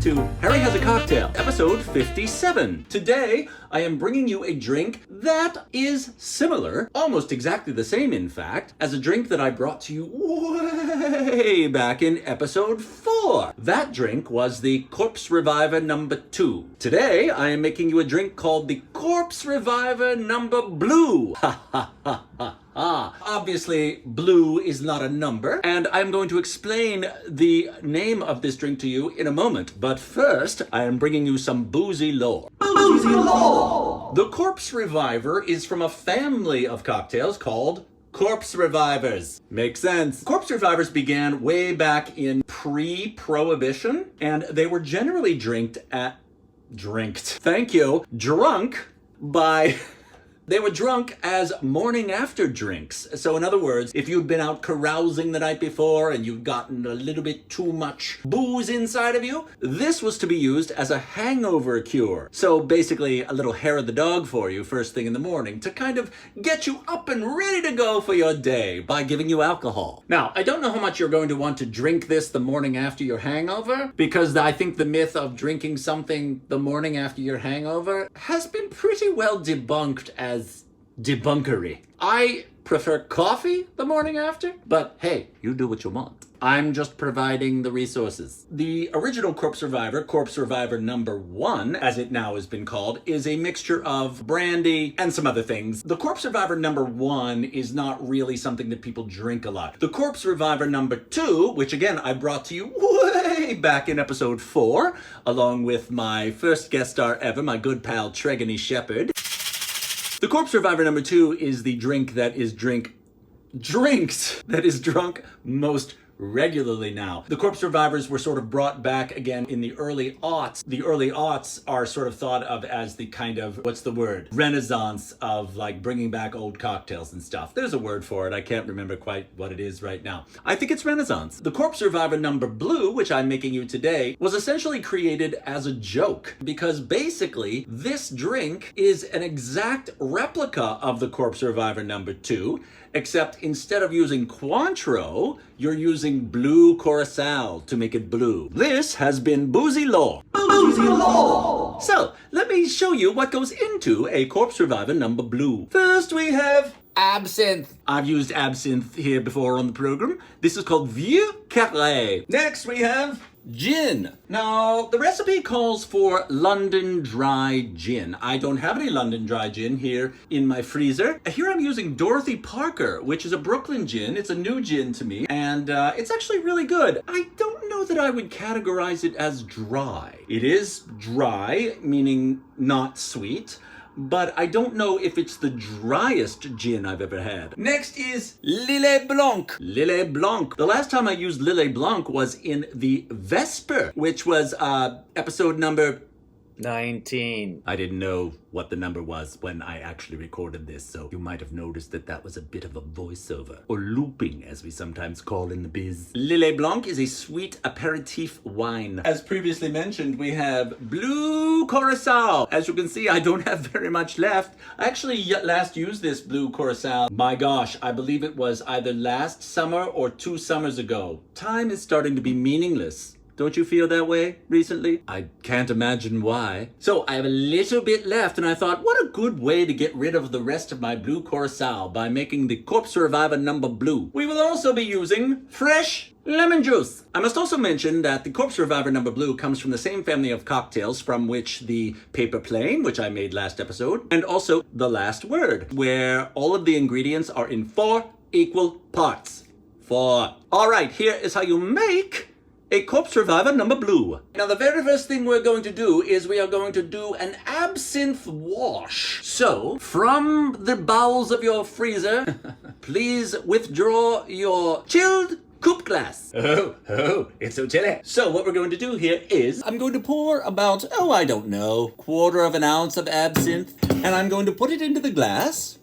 to Harry Has a Cocktail, episode 57. Today, I am bringing you a drink that is similar, almost exactly the same in fact, as a drink that I brought to you way back in episode 4. That drink was the Corpse Reviver number 2. Today, I am making you a drink called the Corpse Reviver number Blue. Ha ha ha ha. Obviously, blue is not a number, and I'm going to explain the name of this drink to you in a moment. But first, I am bringing you some Boozy Lore. Boozy Lore! The Corpse Reviver is from a family of cocktails called Corpse Revivers. Makes sense. Corpse Revivers began way back in pre-Prohibition, and they were generally drunk by... They were drunk as morning after drinks. So in other words, if you'd been out carousing the night before and you'd gotten a little bit too much booze inside of you, this was to be used as a hangover cure. So basically a little hair of the dog for you first thing in the morning to kind of get you up and ready to go for your day by giving you alcohol. Now, I don't know how much you're going to want to drink this the morning after your hangover, because I think the myth of drinking something the morning after your hangover has been pretty well debunked as debunkery. I prefer coffee the morning after, but hey, you do what you want. I'm just providing the resources. The original Corpse Reviver number 1, as it now has been called, is a mixture of brandy and some other things. The Corpse Reviver number 1 is not really something that people drink a lot. The Corpse Reviver number 2, which again I brought to you way back in episode 4, along with my first guest star ever, my good pal Tregony Shepherd. The Corpse Reviver number 2 is the drink that is drunk most regularly now. The Corpse Revivers were sort of brought back again in the early aughts. The early aughts are sort of thought of as the kind of, renaissance of like bringing back old cocktails and stuff. There's a word for it. I can't remember quite what it is right now. I think it's renaissance. The Corpse Reviver number Blue, which I'm making you today, was essentially created as a joke because basically this drink is an exact replica of the Corpse Reviver number 2, except instead of using Cointreau, you're using blue curaçao to make it blue. This has been Boozy Lore. Boozy Lore! So, let me show you what goes into a Corpse Reviver number Blue. First we have Absinthe. I've used Absinthe here before on the program. This is called vigorously. Next we have gin. Now, the recipe calls for London Dry Gin. I don't have any London Dry Gin here in my freezer. Here I'm using Dorothy Parker, which is a Brooklyn gin. It's a new gin to me, and it's actually really good. I don't know that I would categorize it as dry. It is dry, meaning not sweet, but I don't know if it's the driest gin I've ever had. Next is Lillet Blanc. Lillet Blanc. The last time I used Lillet Blanc was in the Vesper, which was episode number 19. I didn't know what the number was when I actually recorded this, so you might have noticed that that was a bit of a voiceover, or looping as we sometimes call in the biz. Lillet Blanc is a sweet aperitif wine. As previously mentioned, we have blue curaçao. As you can see, I don't have very much left. I actually last used this blue curaçao, my gosh, I believe it was either last summer or 2 summers ago. Time is starting to be meaningless. Don't you feel that way recently? I can't imagine why. So I have a little bit left, and I thought, what a good way to get rid of the rest of my blue curaçao by making the Corpse Reviver number Blue. We will also be using fresh lemon juice. I must also mention that the Corpse Reviver number Blue comes from the same family of cocktails from which the Paper Plane, which I made last episode, and also The Last Word, where all of the ingredients are in 4 equal parts. 4. All right, here is how you make a Corpse Reviver number Blue. Now, the very first thing we're going to do is we are going to do an absinthe wash. So, from the bowels of your freezer, please withdraw your chilled coupe glass. Oh, it's so chilly. So what we're going to do here is I'm going to pour about, I don't know, 1/4 ounce of absinthe, and I'm going to put it into the glass,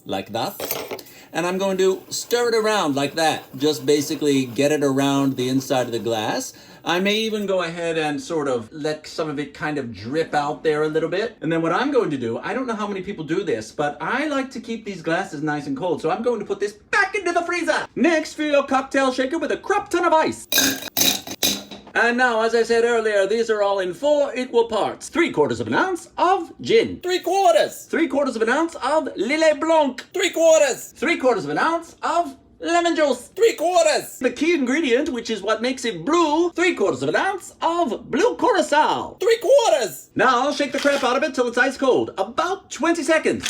like that. And I'm going to stir it around like that. Just basically get it around the inside of the glass. I may even go ahead and sort of let some of it kind of drip out there a little bit. And then what I'm going to do, I don't know how many people do this, but I like to keep these glasses nice and cold. So I'm going to put this back into the freezer. Next, fill your cocktail shaker with a crap ton of ice. And now, as I said earlier, these are all in 4 equal parts. 3/4 of an ounce of gin. 3/4. 3/4 of an ounce of Lillet blanc. 3/4. 3/4 of an ounce of lemon juice. 3/4. The key ingredient, which is what makes it blue, 3/4 of an ounce of blue curaçao. 3/4. Now shake the crap out of it till it's ice cold. About 20 seconds.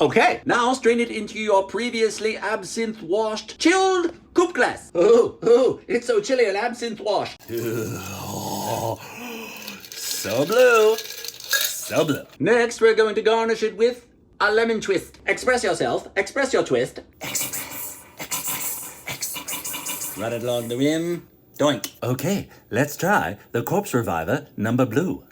Okay, now strain it into your previously absinthe washed chilled coupe glass. Oh, it's so chilly and absinthe washed. So blue. So blue. Next, we're going to garnish it with a lemon twist. Express yourself. Express your twist. Run it along the rim. Doink. Okay, let's try the Corpse Reviver number blue.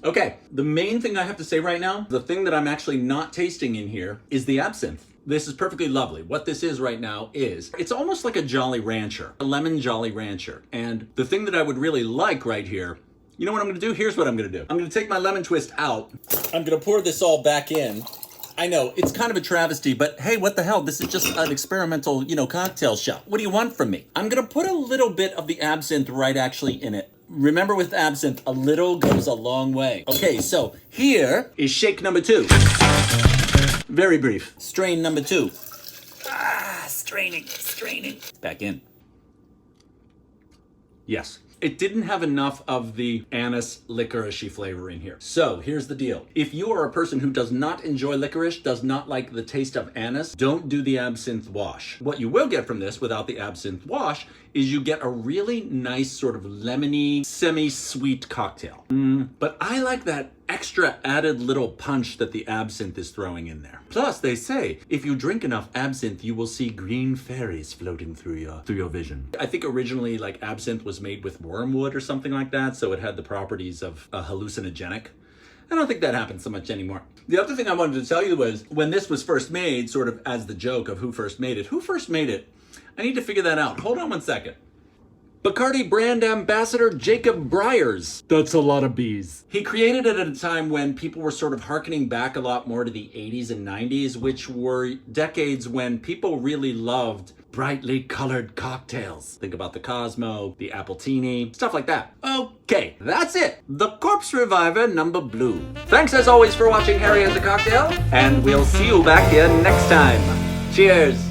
Okay, the main thing I have to say right now, the thing that I'm actually not tasting in here is the absinthe. This is perfectly lovely. What this is right now is, it's almost like a Jolly Rancher, a lemon Jolly Rancher. And the thing that I would really like right here, you know what I'm gonna do? Here's what I'm gonna do. I'm gonna take my lemon twist out. I'm gonna pour this all back in. I know, it's kind of a travesty, but hey, what the hell? This is just an experimental, cocktail shop. What do you want from me? I'm gonna put a little bit of the absinthe right actually in it. Remember with absinthe, a little goes a long way. Okay, so here is shake number 2. Very brief. Strain number 2. Straining. Back in. Yes. It didn't have enough of the anise licorice-y flavor in here. So here's the deal. If you are a person who does not enjoy licorice, does not like the taste of anise, don't do the absinthe wash. What you will get from this without the absinthe wash is you get a really nice sort of lemony, semi-sweet cocktail. But I like that extra added little punch that the absinthe is throwing in there. Plus, they say, if you drink enough absinthe, you will see green fairies floating through your vision. I think originally, absinthe was made with wormwood or something like that, so it had the properties of a hallucinogenic. I don't think that happens so much anymore. The other thing I wanted to tell you was, when this was first made, sort of as the joke of who first made it? I need to figure that out. Hold on one second. Bacardi brand ambassador Jacob Briers. That's a lot of B's. He created it at a time when people were sort of hearkening back a lot more to the 80s and 90s, which were decades when people really loved brightly colored cocktails. Think about the Cosmo, the Appletini, stuff like that. Okay, that's it. The Corpse Reviver number blue. Thanks as always for watching Harry Has a Cocktail, and we'll see you back here next time. Cheers.